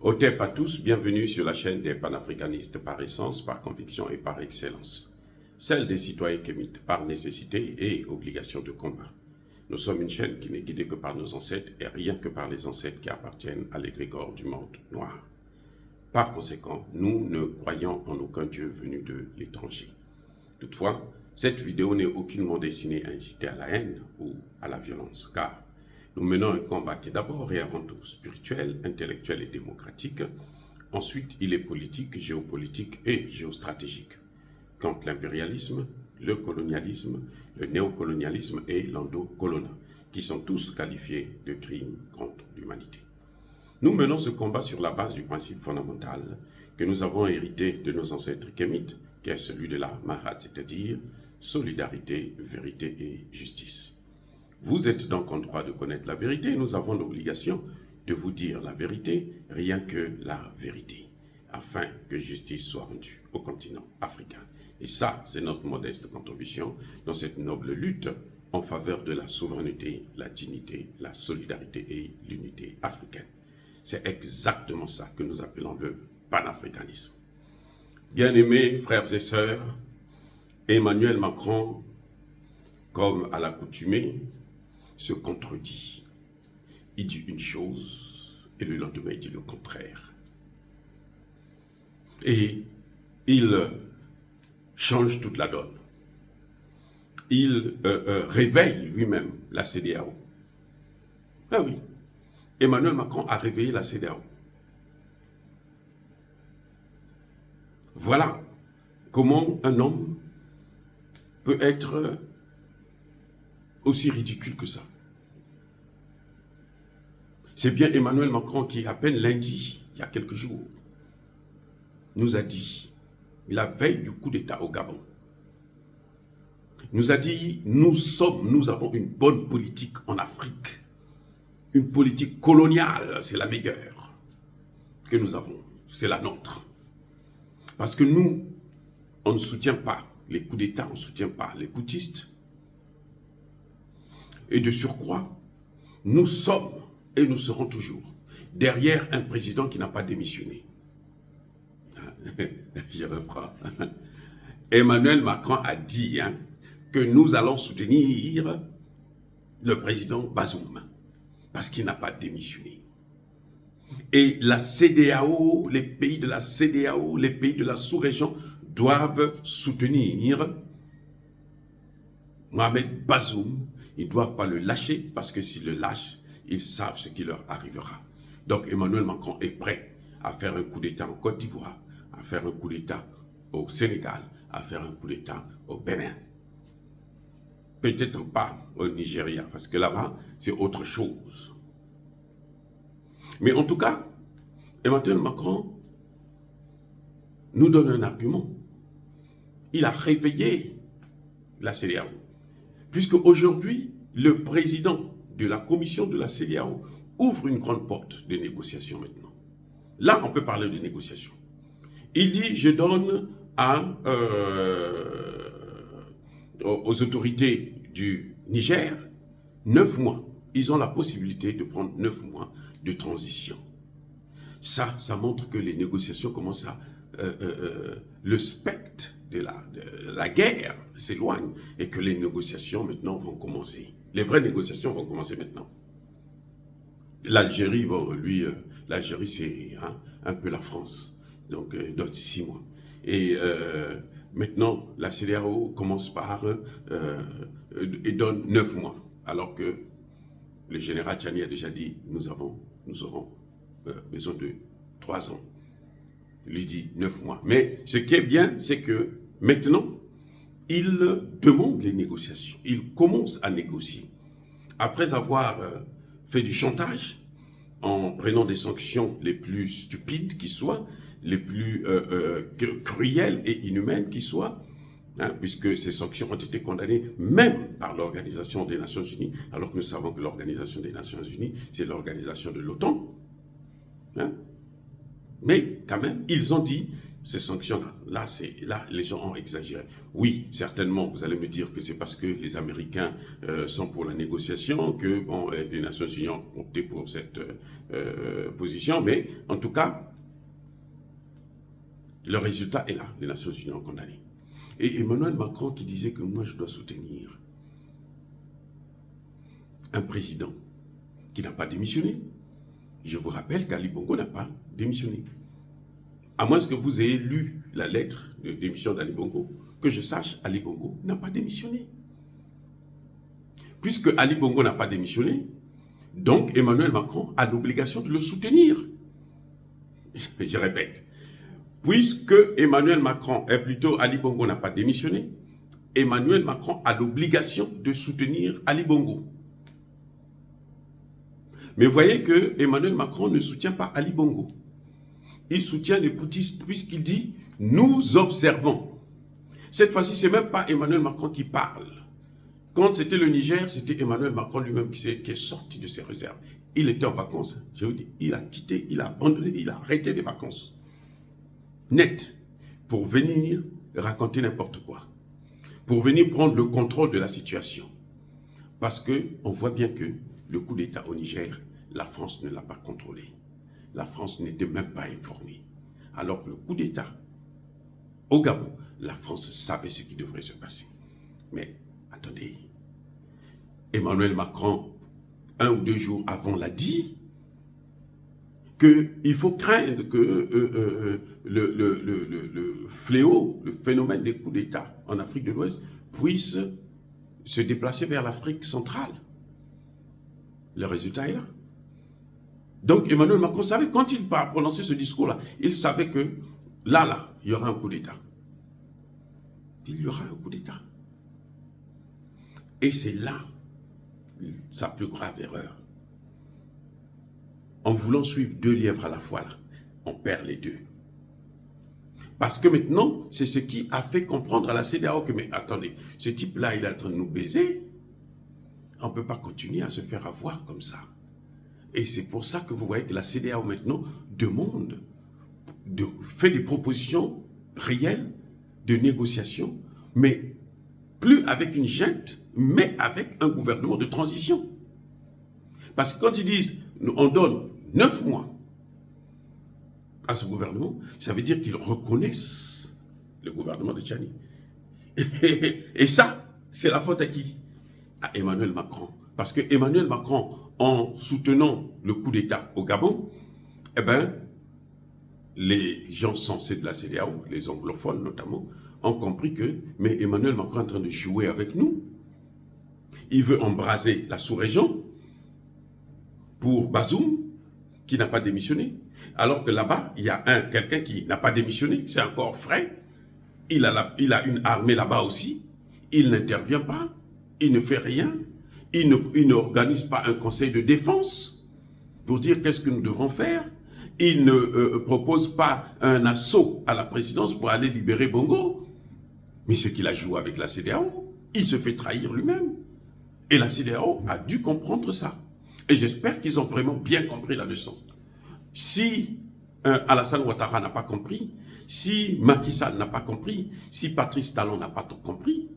Otep à tous, bienvenue sur la chaîne des panafricanistes par essence, par conviction et par excellence. Celle des citoyens kémites par nécessité et obligation de combat. Nous sommes une chaîne qui n'est guidée que par nos ancêtres et rien que par les ancêtres qui appartiennent à l'égrégore du monde noir. Par conséquent, nous ne croyons en aucun Dieu venu de l'étranger. Toutefois, cette vidéo n'est aucunement destinée à inciter à la haine ou à la violence, car nous menons un combat qui est d'abord et avant tout spirituel, intellectuel et démocratique. Ensuite, il est politique, géopolitique et géostratégique. Contre l'impérialisme, le colonialisme, le néocolonialisme et l'endocolonat, qui sont tous qualifiés de crimes contre l'humanité. Nous menons ce combat sur la base du principe fondamental que nous avons hérité de nos ancêtres kémites, qui est celui de la Mahat, c'est-à-dire solidarité, vérité et justice. Vous êtes donc en droit de connaître la vérité. Nous avons l'obligation de vous dire la vérité, rien que la vérité, afin que justice soit rendue au continent africain. Et ça, c'est notre modeste contribution dans cette noble lutte en faveur de la souveraineté, la dignité, la solidarité et l'unité africaine. C'est exactement ça que nous appelons le panafricanisme. Bien-aimés frères et sœurs, Emmanuel Macron, comme à l'accoutumée, se contredit. Il dit une chose et le lendemain il dit le contraire. Et il change toute la donne. Il réveille lui-même la CEDEAO. Ah oui, Emmanuel Macron a réveillé la CEDEAO. Voilà comment un homme peut être aussi ridicule que ça. C'est bien Emmanuel Macron qui, à peine lundi, il y a quelques jours, nous a dit, la veille du coup d'État au Gabon, nous a dit, nous avons une bonne politique en Afrique. Une politique coloniale, c'est la meilleure que nous avons, c'est la nôtre. Parce que nous, on ne soutient pas les coups d'État, on ne soutient pas les bouddhistes. Et de surcroît, nous sommes et nous serons toujours derrière un président qui n'a pas démissionné. Je reprends. Emmanuel Macron a dit que nous allons soutenir le président Bazoum parce qu'il n'a pas démissionné. Et la CEDEAO, les pays de la CEDEAO, les pays de la sous-région doivent soutenir Mohamed Bazoum. Ils ne doivent pas le lâcher parce que s'ils le lâchent, ils savent ce qui leur arrivera. Donc Emmanuel Macron est prêt à faire un coup d'État en Côte d'Ivoire, à faire un coup d'État au Sénégal, à faire un coup d'État au Bénin. Peut-être pas au Nigeria, parce que là-bas, c'est autre chose. Mais en tout cas, Emmanuel Macron nous donne un argument. Il a réveillé la CEDEAO. Puisque aujourd'hui, le président de la commission de la CEDEAO ouvre une grande porte de négociation maintenant. Là, on peut parler de négociation. Il dit, je donne aux autorités du Niger 9 mois. Ils ont la possibilité de prendre 9 mois de transition. Ça montre que les négociations commencent à... le spectre de la guerre s'éloigne et que les négociations maintenant vont commencer. Les vraies négociations vont commencer maintenant. L'Algérie, bon, lui, l'Algérie c'est un peu la France, donc donne 6 mois. Et maintenant, la CEDEAO commence par et donne 9 mois, alors que le général Tchani a déjà dit, nous aurons besoin de 3 ans. Il lui dit 9 mois. Mais ce qui est bien, c'est que maintenant, il demande les négociations. Il commence à négocier. Après avoir fait du chantage, en prenant des sanctions les plus stupides qui soient, les plus cruelles et inhumaines qui soient, puisque ces sanctions ont été condamnées même par l'Organisation des Nations Unies, alors que nous savons que l'Organisation des Nations Unies, c'est l'organisation de l'OTAN. Mais quand même, ils ont dit, ces sanctions-là, là, les gens ont exagéré. Oui, certainement, vous allez me dire que c'est parce que les Américains sont pour la négociation, que bon, les Nations Unies ont opté pour cette position, mais en tout cas, le résultat est là. Les Nations Unies ont condamné. Et Emmanuel Macron qui disait que moi, je dois soutenir un président qui n'a pas démissionné. Je vous rappelle qu'Ali Bongo n'a pas démissionné. À moins que vous ayez lu la lettre de démission d'Ali Bongo, que je sache, Ali Bongo n'a pas démissionné. Puisque Ali Bongo n'a pas démissionné, donc Emmanuel Macron a l'obligation de le soutenir. Je répète, puisque Emmanuel Macron, plutôt Ali Bongo n'a pas démissionné, Emmanuel Macron a l'obligation de soutenir Ali Bongo. Mais voyez que Emmanuel Macron ne soutient pas Ali Bongo. Il soutient les poutistes puisqu'il dit « nous observons ». Cette fois-ci, ce n'est même pas Emmanuel Macron qui parle. Quand c'était le Niger, c'était Emmanuel Macron lui-même qui est sorti de ses réserves. Il était en vacances. Je vous dis, il a quitté, il a abandonné, il a arrêté les vacances. Net. Pour venir raconter n'importe quoi. Pour venir prendre le contrôle de la situation. Parce qu'on voit bien que le coup d'État au Niger, la France ne l'a pas contrôlé. La France n'était même pas informée. Alors que le coup d'État au Gabon, la France savait ce qui devrait se passer. Mais attendez, Emmanuel Macron, 1 ou 2 jours avant, l'a dit qu'il faut craindre que le fléau, le phénomène des coups d'État en Afrique de l'Ouest puisse se déplacer vers l'Afrique centrale. Le résultat est là. Donc Emmanuel Macron savait, quand il a prononcé ce discours-là, il savait que là, il y aura un coup d'État. Il y aura un coup d'État. Et c'est là sa plus grave erreur. En voulant suivre 2 lièvres à la fois, là, on perd les 2. Parce que maintenant, c'est ce qui a fait comprendre à la CEDEAO que, mais attendez, ce type-là, il est en train de nous baiser. On ne peut pas continuer à se faire avoir comme ça. Et c'est pour ça que vous voyez que la CEDEAO maintenant fait des propositions réelles de négociation, mais plus avec une junte, mais avec un gouvernement de transition. Parce que quand ils disent, on donne 9 mois à ce gouvernement, ça veut dire qu'ils reconnaissent le gouvernement de Tchani. Et ça, c'est la faute à qui? À Emmanuel Macron. Parce que Emmanuel Macron, en soutenant le coup d'État au Gabon, eh ben, les gens sensés de la CEDEAO, les anglophones notamment, ont compris que, mais Emmanuel Macron est en train de jouer avec nous. Il veut embraser la sous-région pour Bazoum, qui n'a pas démissionné. Alors que là-bas, il y a quelqu'un qui n'a pas démissionné, c'est encore frais. Il a une armée là-bas aussi. Il n'intervient pas, il ne fait rien. Il n'organise pas un conseil de défense pour dire qu'est-ce que nous devons faire. Il ne propose pas un assaut à la présidence pour aller libérer Bongo. Mais ce qu'il a joué avec la CEDEAO, il se fait trahir lui-même. Et la CEDEAO a dû comprendre ça. Et j'espère qu'ils ont vraiment bien compris la leçon. Si Alassane Ouattara n'a pas compris, si Macky Sall n'a pas compris, si Patrice Talon n'a pas compris,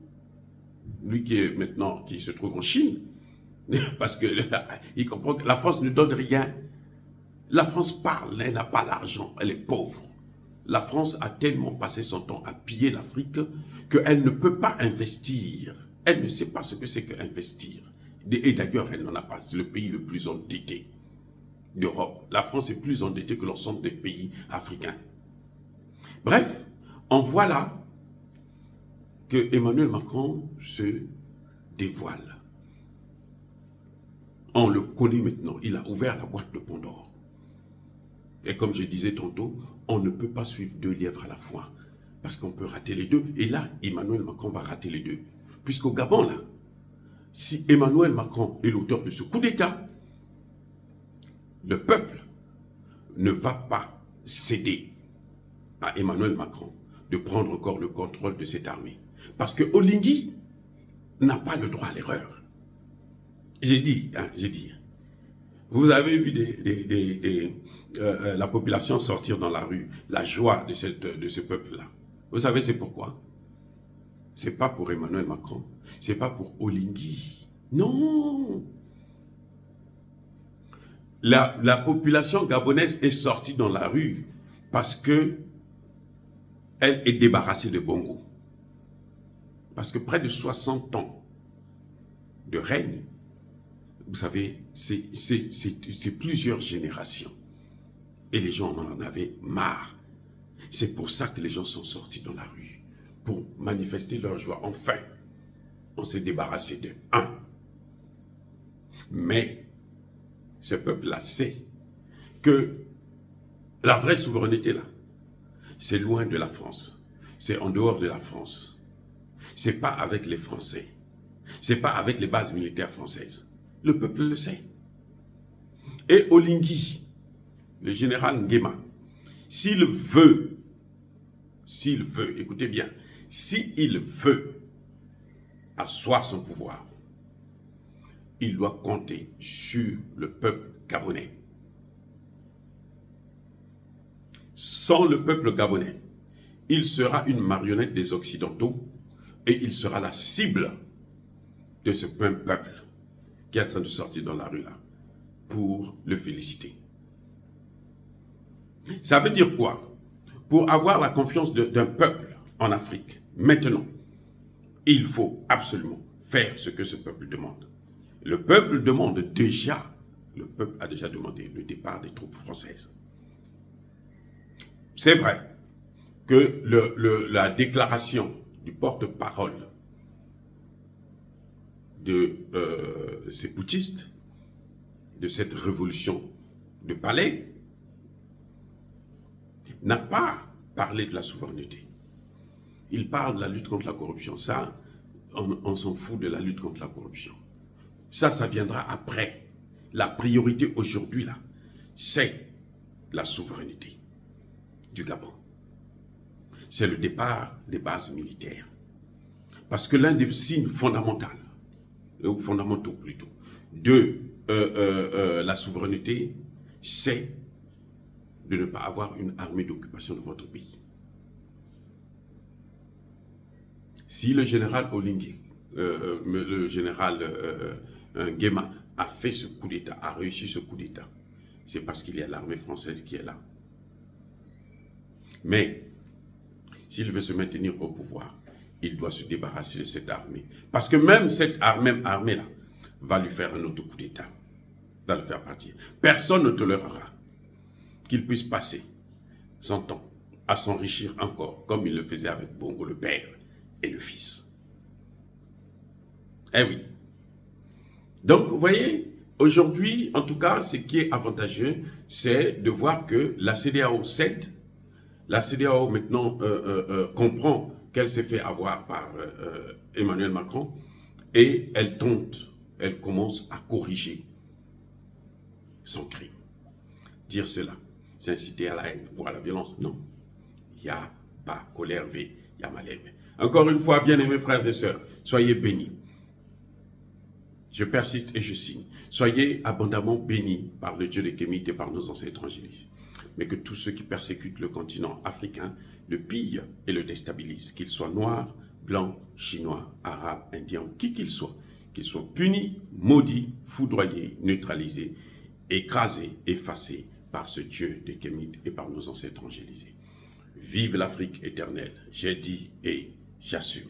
lui qui se trouve en Chine, parce que il comprend que la France ne donne rien. La France parle, elle n'a pas l'argent, elle est pauvre. La France a tellement passé son temps à piller l'Afrique qu'elle ne peut pas investir. Elle ne sait pas ce que c'est qu'investir. Et d'ailleurs, elle n'en a pas. C'est le pays le plus endetté d'Europe. La France est plus endettée que l'ensemble des pays africains. Bref, on voit là que Emmanuel Macron se dévoile. On le connaît maintenant. Il a ouvert la boîte de Pandore. Et comme je disais tantôt, on ne peut pas suivre 2 lièvres à la fois. Parce qu'on peut rater les 2. Et là, Emmanuel Macron va rater les 2. Puisqu'au Gabon, là, si Emmanuel Macron est l'auteur de ce coup d'État, le peuple ne va pas céder à Emmanuel Macron de prendre encore le contrôle de cette armée. Parce que Oligui n'a pas le droit à l'erreur. J'ai dit. Vous avez vu la population sortir dans la rue, la joie de ce peuple-là. Vous savez c'est pourquoi? C'est pas pour Emmanuel Macron, c'est pas pour Oligui. Non! La population gabonaise est sortie dans la rue parce que elle est débarrassée de Bongo. Parce que près de 60 ans de règne, vous savez, c'est plusieurs générations. Et les gens en avaient marre. C'est pour ça que les gens sont sortis dans la rue, pour manifester leur joie. Enfin, on s'est débarrassé de un. Mais ce peuple-là sait que la vraie souveraineté, là, c'est loin de la France. C'est en dehors de la France. C'est pas avec les Français. C'est pas avec les bases militaires françaises. Le peuple le sait. Et Oligui, le général Nguema, s'il veut, écoutez bien, s'il veut asseoir son pouvoir, il doit compter sur le peuple gabonais. Sans le peuple gabonais, il sera une marionnette des Occidentaux et il sera la cible de ce peuple qui est en train de sortir dans la rue là pour le féliciter. Ça veut dire quoi? Pour avoir la confiance d'un peuple en Afrique, maintenant, il faut absolument faire ce que ce peuple demande. Le peuple demande déjà, le peuple a déjà demandé le départ des troupes françaises. C'est vrai que la déclaration du porte-parole de ces putschistes, de cette révolution de palais, n'a pas parlé de la souveraineté. Il parle de la lutte contre la corruption. Ça, on s'en fout de la lutte contre la corruption. Ça viendra après. La priorité aujourd'hui, là, c'est la souveraineté du Gabon. C'est le départ des bases militaires. Parce que l'un des signes fondamentaux plutôt, de la souveraineté, c'est de ne pas avoir une armée d'occupation de votre pays. Si le général Oligui, le général Nguema a fait ce coup d'État, a réussi ce coup d'État, c'est parce qu'il y a l'armée française qui est là. Mais s'il veut se maintenir au pouvoir, il doit se débarrasser de cette armée. Parce que même cette même armée-là va lui faire un autre coup d'État, va le faire partir. Personne ne tolérera qu'il puisse passer son temps à s'enrichir encore, comme il le faisait avec Bongo le père et le fils. Eh oui. Donc, vous voyez, aujourd'hui, en tout cas, ce qui est avantageux, c'est de voir que la CEDEAO cède. La CEDEAO maintenant comprend qu'elle s'est fait avoir par Emmanuel Macron et elle commence à corriger son crime. Dire cela, c'est inciter à la haine ou à la violence. Non. Il n'y a pas colère V, il y a malheur. Encore une fois, bien-aimés frères et sœurs, soyez bénis. Je persiste et je signe. Soyez abondamment bénis par le Dieu des Kémites et par nos ancêtres angélistes. Mais que tous ceux qui persécutent le continent africain le pillent et le déstabilisent, qu'ils soient noirs, blancs, chinois, arabes, indiens, qui qu'ils soient punis, maudits, foudroyés, neutralisés, écrasés, effacés par ce Dieu des Kémites et par nos ancêtres angélisés. Vive l'Afrique éternelle, j'ai dit et j'assume.